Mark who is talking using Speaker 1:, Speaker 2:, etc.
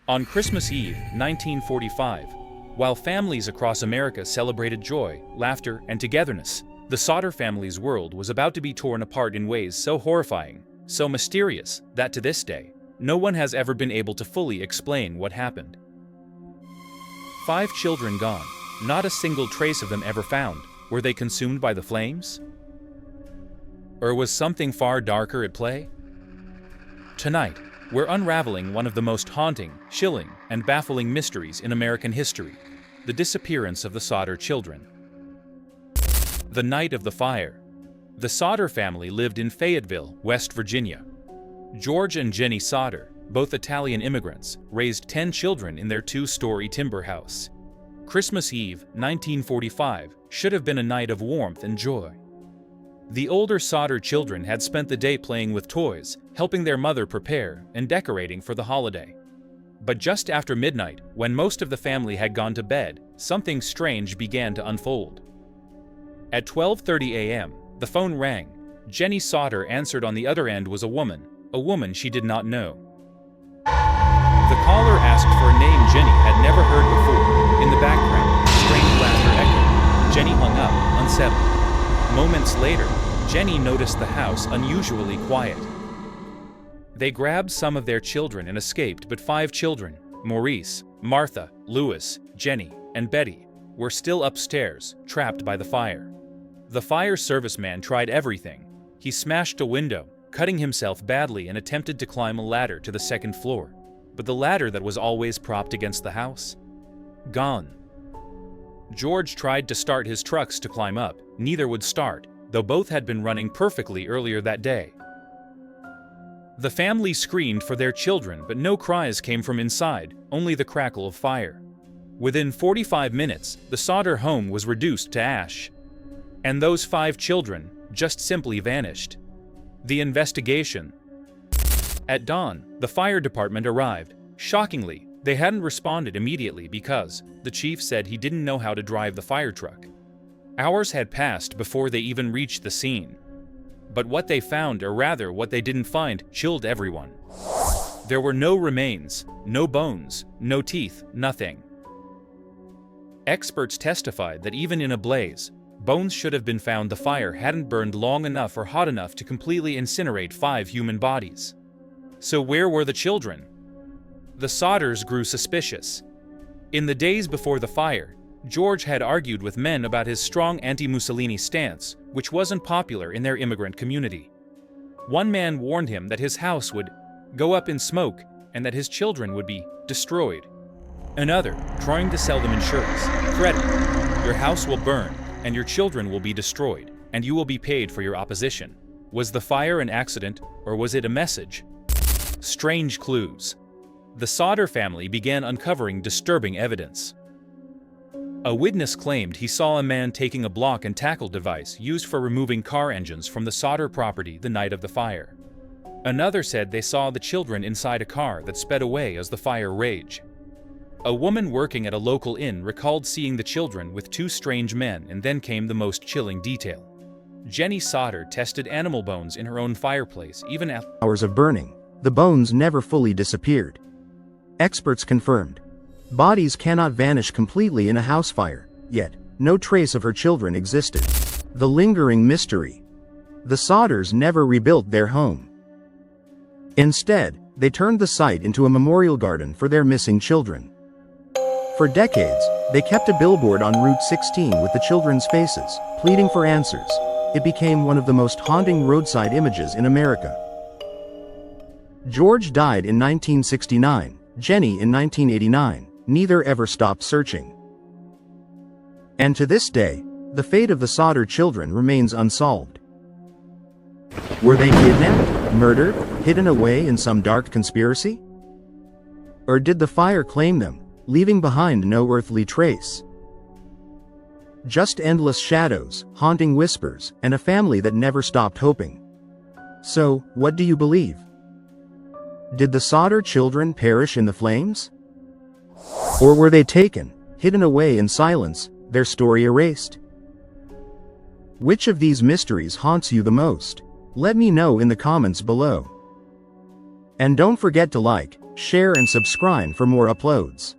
Speaker 1: On Christmas Eve, 1945, while families across America celebrated joy, laughter, and togetherness, the Sodder family's world was about to be torn apart in ways so horrifying, so mysterious, that to this day, no one has ever been able to fully explain what happened. 5 children gone, not a single trace of them ever found. Were they consumed by the flames? Or was something far darker at play? Tonight, we're unraveling one of the most haunting, chilling, and baffling mysteries in American history: the disappearance of the Sodder children. The night of the fire. The Sodder family lived in Fayetteville, West Virginia. George and Jenny Sodder, both Italian immigrants, raised 10 children in their 2-story timber house. Christmas Eve, 1945, should have been a night of warmth and joy. The older Sodder children had spent the day playing with toys, helping their mother prepare and decorating for the holiday. But just after midnight, when most of the family had gone to bed, something strange began to unfold. At 12:30 a.m., the phone rang. Jenny Sodder answered. On the other end was a woman she did not know. The caller asked for a name Jenny had never heard before. In the background, strange laughter echoed. Jenny hung up, unsettled. Moments later, Jenny noticed the house unusually quiet. They grabbed some of their children and escaped, but 5 children, Maurice, Martha, Louis, Jenny, and Betty, were still upstairs, trapped by the fire. The fire service man tried everything. He smashed a window, cutting himself badly, and attempted to climb a ladder to the 2nd floor. But the ladder that was always propped against the house? Gone. George tried to start his trucks to climb up. Neither would start, though both had been running perfectly earlier that day. The family screamed for their children, but no cries came from inside, only the crackle of fire. Within 45 minutes, the Sodder home was reduced to ash. And those 5 children just simply vanished. The investigation. At dawn, the fire department arrived. Shockingly, they hadn't responded immediately because the chief said he didn't know how to drive the fire truck. Hours had passed before they even reached the scene. But what they found, or rather what they didn't find, chilled everyone. There were no remains, no bones, no teeth, nothing. Experts testified that even in a blaze, bones should have been found. The fire hadn't burned long enough or hot enough to completely incinerate 5 human bodies. So where were the children? The Sodders grew suspicious. In the days before the fire, George had argued with men about his strong anti-Mussolini stance, which wasn't popular in their immigrant community. One man warned him that his house would go up in smoke and that his children would be destroyed. Another, trying to sell them insurance, threatened, "Your house will burn, and your children will be destroyed, and you will be paid for your opposition." Was the fire an accident, or was it a message? Strange clues. The Sodder family began uncovering disturbing evidence. A witness claimed he saw a man taking a block and tackle device used for removing car engines from the Sodder property the night of the fire. Another said they saw the children inside a car that sped away as the fire raged. A woman working at a local inn recalled seeing the children with 2 strange men, and then came the most chilling detail. Jenny Sodder tested animal bones in her own fireplace even after
Speaker 2: hours of burning. The bones never fully disappeared. Experts confirmed. Bodies cannot vanish completely in a house fire, yet no trace of her children existed. The lingering mystery. The Sodders never rebuilt their home. Instead, they turned the site into a memorial garden for their missing children. For decades, they kept a billboard on Route 16 with the children's faces, pleading for answers. It became one of the most haunting roadside images in America. George died in 1969, Jenny in 1989. Neither ever stopped searching. And to this day, the fate of the Sodder children remains unsolved. Were they kidnapped, murdered, hidden away in some dark conspiracy? Or did the fire claim them, leaving behind no earthly trace? Just endless shadows, haunting whispers, and a family that never stopped hoping. So, what do you believe? Did the Sodder children perish in the flames? Or were they taken, hidden away in silence, their story erased? Which of these mysteries haunts you the most? Let me know in the comments below. And don't forget to like, share and subscribe for more uploads.